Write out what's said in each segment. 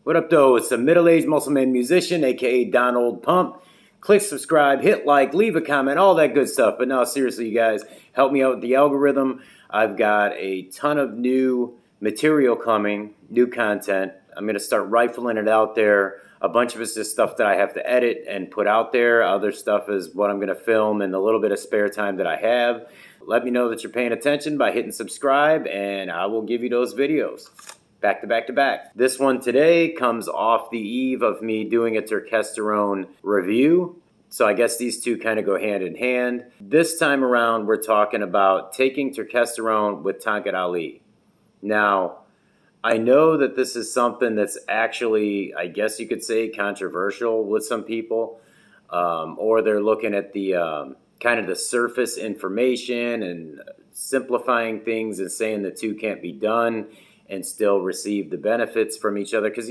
What up, though? It's a middle-aged muscle man musician, aka Donald Pump. Click subscribe, hit like, leave a comment, all that good stuff. But no, seriously, you guys, help me out with the algorithm. I've got a ton of new material coming, new content. I'm going to start rifling it out there. A bunch of it's just stuff that I have to edit and put out there. Other stuff is what I'm going to film in the little bit of spare time that I have. Let me know that you're paying attention by hitting subscribe, and I will give you those videos. Back to back to back. This one today comes off the eve of me doing a Turkesterone review. So I guess these two kind of go hand in hand. This time around, we're talking about taking Turkesterone with Akarali. Now, I know that this is something that's actually, I guess you could say, controversial with some people. Or they're looking at the kind of the surface information and simplifying things and saying the two can't be done and still receive the benefits from each other. Because,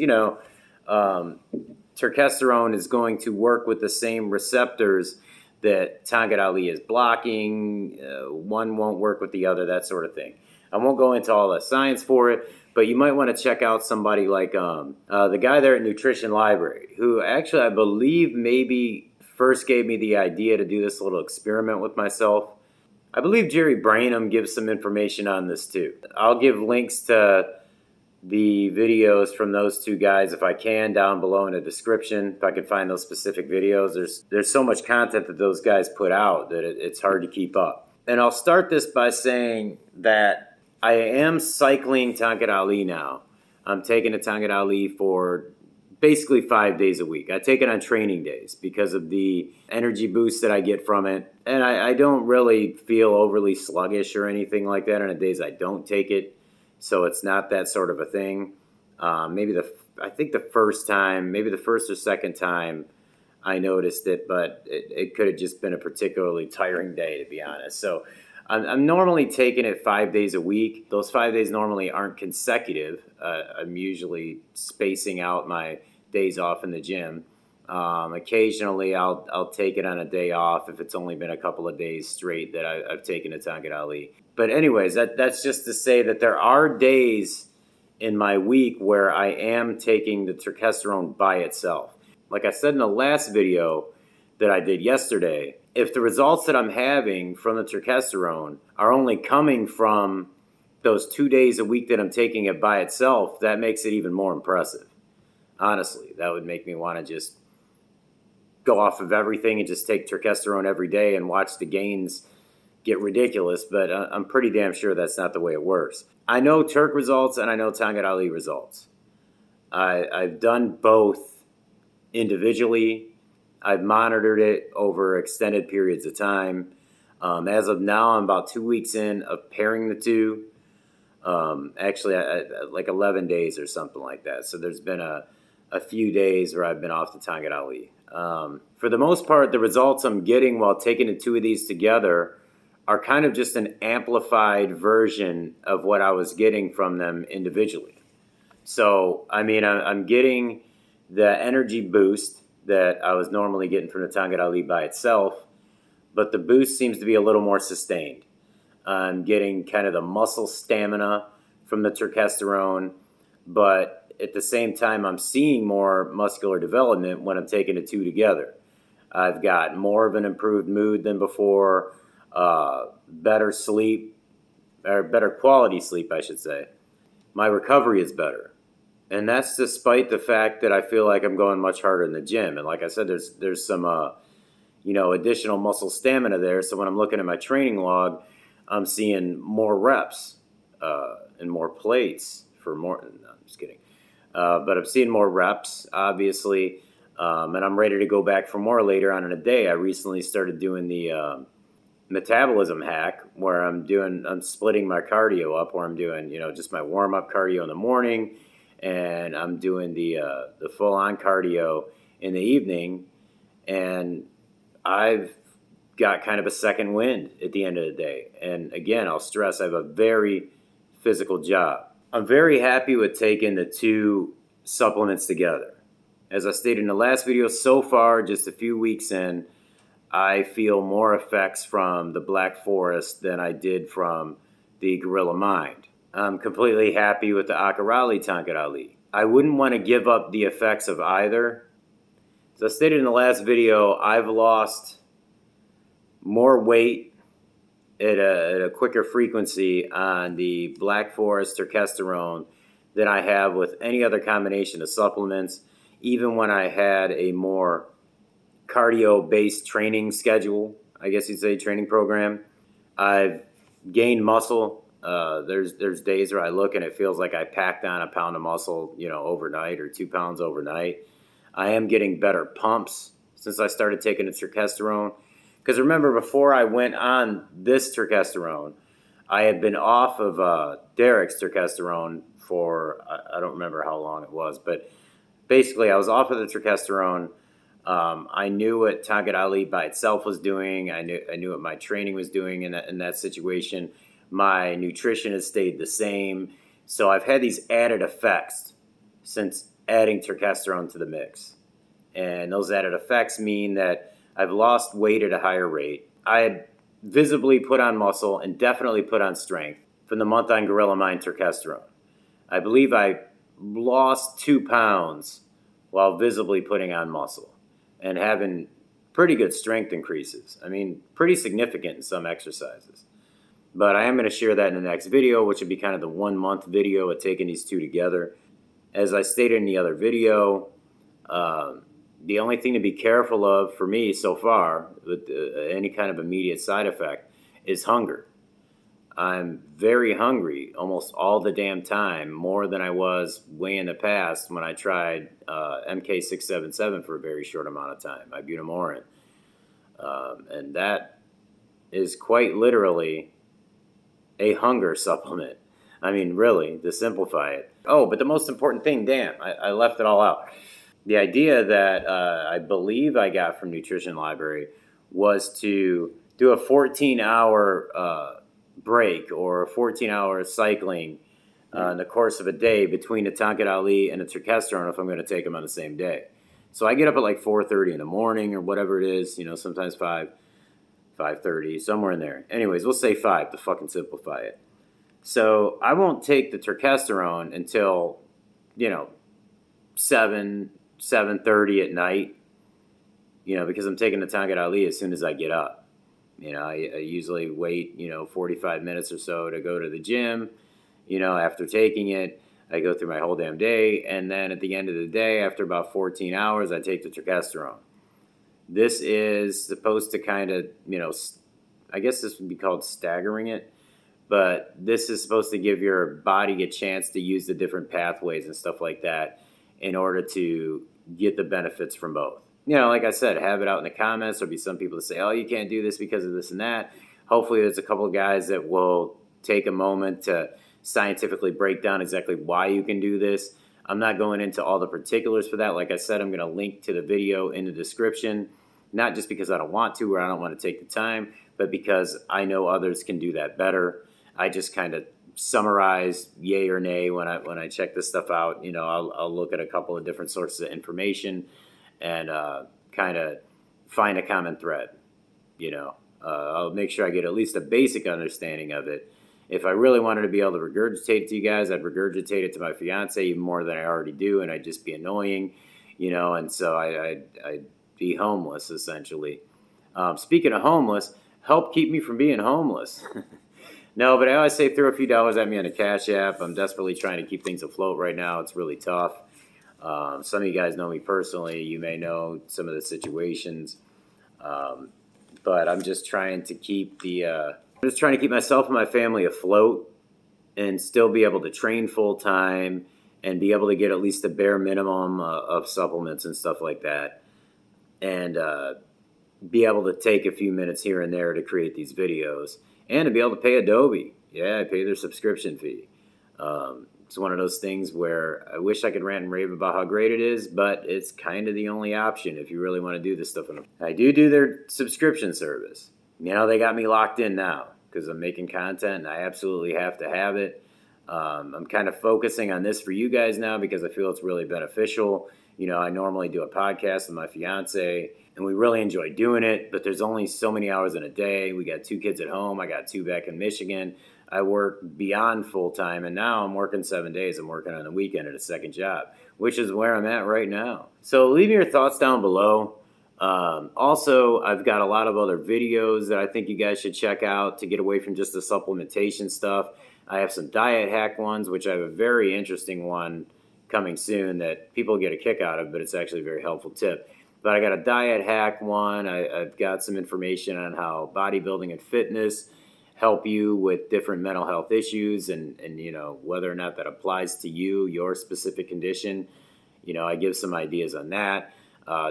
Turkesterone is going to work with the same receptors that Akarali is blocking. One won't work with the other, that sort of thing. I won't go into all the science for it, but you might want to check out somebody like the guy there at Nutrition Library, who actually I believe maybe first gave me the idea to do this little experiment with myself. I believe Jerry Branham gives some information on this too. I'll give links to the videos from those two guys if I can down below in the description, if I can find those specific videos. There's so much content that those guys put out that it's hard to keep up. And I'll start this by saying that I am cycling Akarali now. I'm taking a Akarali for basically 5 days a week. I take it on training days because of the energy boost that I get from it. And I don't really feel overly sluggish or anything like that on the days I don't take it. So it's not that sort of a thing. I think the first time, maybe the first or second time I noticed it, but it could have just been a particularly tiring day, to be honest. So I'm normally taking it 5 days a week. Those 5 days normally aren't consecutive. I'm usually spacing out my days off in the gym. Occasionally I'll take it on a day off if it's only been a couple of days straight that I've taken a Akarali. But anyways, that's just to say that there are days in my week where I am taking the Turkesterone by itself. Like I said in the last video that I did yesterday, if the results that I'm having from the Turkesterone are only coming from those 2 days a week that I'm taking it by itself, that makes it even more impressive. Honestly, that would make me want to just go off of everything and just take Turkesterone every day and watch the gains get ridiculous, but I'm pretty damn sure that's not the way it works. I know Turk results and I know Akarali results. I've done both individually. I've monitored it over extended periods of time. As of now, I'm about 2 weeks in of pairing the two. Actually, like 11 days or something like that. So there's been a few days where I've been off the Akarali. For the most part, the results I'm getting while taking the two of these together are kind of just an amplified version of what I was getting from them individually. So, I mean, I'm getting the energy boost that I was normally getting from the Akarali by itself, but the boost seems to be a little more sustained. I'm getting kind of the muscle stamina from the Turkesterone, but at the same time, I'm seeing more muscular development when I'm taking the two together. I've got more of an improved mood than before, better sleep, or better quality sleep, I should say. My recovery is better. And that's despite the fact that I feel like I'm going much harder in the gym. And like I said, there's some, additional muscle stamina there. So when I'm looking at my training log, I'm seeing more reps and more plates for more. No, I'm just kidding. But I'm seeing more reps, obviously. And I'm ready to go back for more later on in the day. I recently started doing the metabolism hack where I'm splitting my cardio up, where I'm doing, just my warm-up cardio in the morning, and I'm doing the full-on cardio in the evening, and I've got kind of a second wind at the end of the day. And again, I'll stress I have a very physical job. I'm very happy with taking the two supplements together. As I stated in the last video, so far, just a few weeks in, I feel more effects from the Black Forest than I did from the Gorilla Mind. I'm completely happy with the Akarali Tongkat. I wouldn't want to give up the effects of either. As I stated in the last video, I've lost more weight at a quicker frequency on the Black Forest Turkesterone than I have with any other combination of supplements, even when I had a more cardio-based training schedule, I guess you'd say, training program. I've gained muscle. There's days where I look and it feels like I packed on a pound of muscle, overnight, or 2 pounds overnight. I am getting better pumps since I started taking the turkesterone. Because remember, before I went on this turkesterone, I had been off of Derek's turkesterone for, I don't remember how long it was, but basically I was off of the turkesterone. I knew what Akarali by itself was doing. I knew what my training was doing in that situation. My nutrition has stayed the same. So I've had these added effects since adding turkesterone to the mix. And those added effects mean that I've lost weight at a higher rate. I had visibly put on muscle and definitely put on strength from the month on Gorilla Mind turkesterone. I believe I lost 2 pounds while visibly putting on muscle and having pretty good strength increases. I mean, pretty significant in some exercises. But I am going to share that in the next video, which would be kind of the 1 month video of taking these two together. As I stated in the other video, the only thing to be careful of for me so far with any kind of immediate side effect is hunger. I'm very hungry almost all the damn time, more than I was way in the past when I tried MK677 for a very short amount of time, ibutamoren. And that is quite literally a hunger supplement. I mean, really, to simplify it. Oh, but the most important thing, damn, I left it all out. The idea that I believe I got from Nutrition Library was to do a 14-hour break or a 14-hour cycling in the course of a day between the Akarali and the turkesterone if I'm going to take them on the same day. So I get up at like 4:30 in the morning or whatever it is, sometimes 5:30, somewhere in there. Anyways, we'll say 5 to fucking simplify it. So I won't take the turkesterone until, 7:30 at night, because I'm taking the Akarali as soon as I get up. I usually wait, 45 minutes or so to go to the gym. After taking it, I go through my whole damn day. And then at the end of the day, after about 14 hours, I take the turkesterone. This is supposed to kind of, I guess this would be called staggering it. But this is supposed to give your body a chance to use the different pathways and stuff like that in order to get the benefits from both. Like I said, have it out in the comments. There'll be some people that say, oh, you can't do this because of this and that. Hopefully there's a couple of guys that will take a moment to scientifically break down exactly why you can do this. I'm not going into all the particulars for that. Like I said, I'm going to link to the video in the description, not just because I don't want to or I don't want to take the time, but because I know others can do that better. I just kind of summarize yay or nay when I check this stuff out. I'll look at a couple of different sources of information and kind of find a common thread. I'll make sure I get at least a basic understanding of it. If I really wanted to be able to regurgitate it to you guys, I'd regurgitate it to my fiance even more than I already do, and I'd just be annoying, and so I'd be homeless, essentially. Speaking of homeless, help keep me from being homeless. No, but I always say throw a few dollars at me on the Cash App. I'm desperately trying to keep things afloat right now. It's really tough. Some of you guys know me personally. You may know some of the situations. But I'm just trying to keep myself and my family afloat and still be able to train full time and be able to get at least the bare minimum of supplements and stuff like that. And be able to take a few minutes here and there to create these videos. And to be able to pay Adobe. Yeah, I pay their subscription fee. It's one of those things where I wish I could rant and rave about how great it is, but it's kind of the only option if you really want to do this stuff. I do their subscription service. They got me locked in now because I'm making content and I absolutely have to have it. I'm kind of focusing on this for you guys now because I feel it's really beneficial. I normally do a podcast with my fiance, and we really enjoy doing it, but there's only so many hours in a day. We got 2 kids at home. I got 2 back in Michigan. I work beyond full time, and now I'm working 7 days. I'm working on the weekend at a second job, which is where I'm at right now. So leave me your thoughts down below. Also, I've got a lot of other videos that I think you guys should check out to get away from just the supplementation stuff. I have some diet hack ones, which I have a very interesting one coming soon that people get a kick out of, but it's actually a very helpful tip. But I got a diet hack one. I've got some information on how bodybuilding and fitness help you with different mental health issues, and you know, whether or not that applies to you, your specific condition. You know, I give some ideas on that.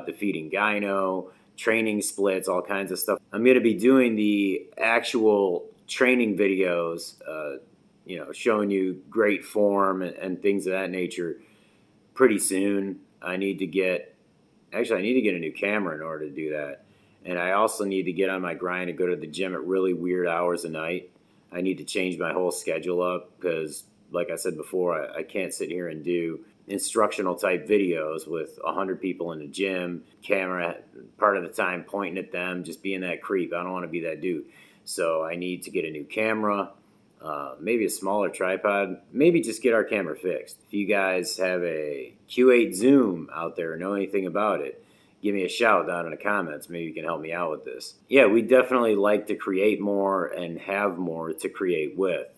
Defeating gyno, training splits, all kinds of stuff. I'm going to be doing the actual training videos, you know, showing you great form and things of that nature pretty soon. I need to get a new camera in order to do that. And I also need to get on my grind and go to the gym at really weird hours a night. I need to change my whole schedule up because, like I said before, I can't sit here and do instructional type videos with 100 people in the gym, camera part of the time pointing at them, just being that creep. I don't want to be that dude. So I need to get a new camera, maybe a smaller tripod, maybe just get our camera fixed. If you guys have a Q8 Zoom out there or know anything about it, give me a shout down in the comments. Maybe you can help me out with this. Yeah, we definitely like to create more and have more to create with.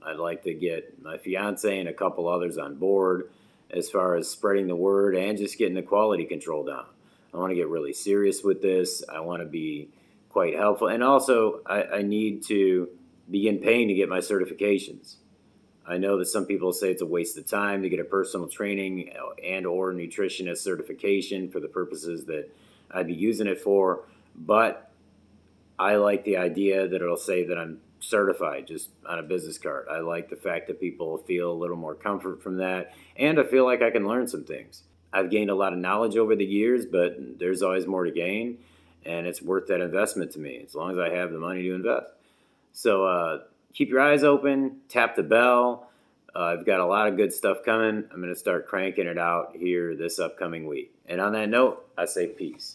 I'd like to get my fiance and a couple others on board as far as spreading the word and just getting the quality control down. I want to get really serious with this. I want to be quite helpful. And also, I need to begin paying to get my certifications. I know that some people say it's a waste of time to get a personal training and or nutritionist certification for the purposes that I'd be using it for, but I like the idea that it'll say that I'm certified just on a business card. I like the fact that people feel a little more comfort from that, and I feel like I can learn some things. I've gained a lot of knowledge over the years, but there's always more to gain, and it's worth that investment to me as long as I have the money to invest. So keep your eyes open, tap the bell. I've got a lot of good stuff coming. I'm going to start cranking it out here this upcoming week. And on that note, I say peace.